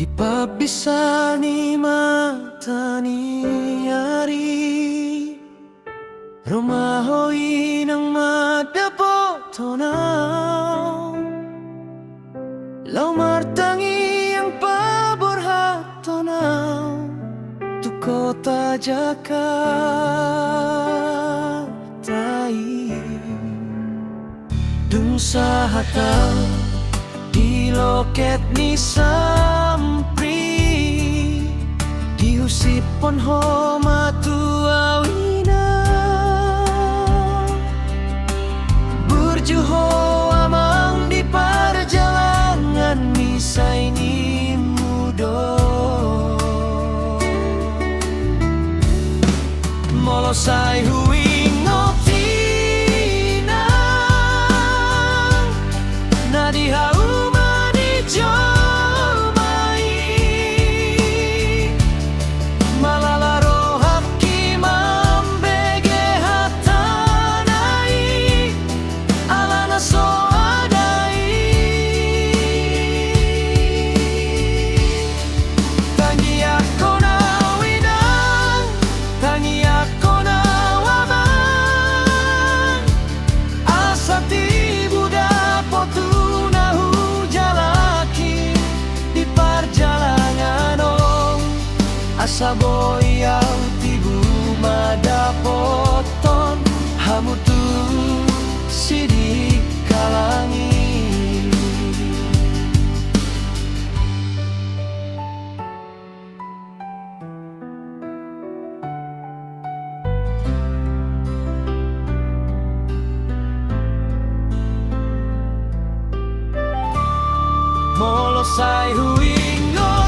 Di pabisa ni mata ni ari Romahoy ng madabotonaw Lau martangi ang paborhatonaw Tu kota Jakarta Dun sa hataw di loket ni sampri Diusipon ho matuawina Burjuho amang di perjalanan misai ni mudo Molosai huing optina Nadihau Asa boyaw tibu madapoton Hamu tu sidik kalangi Molosai huing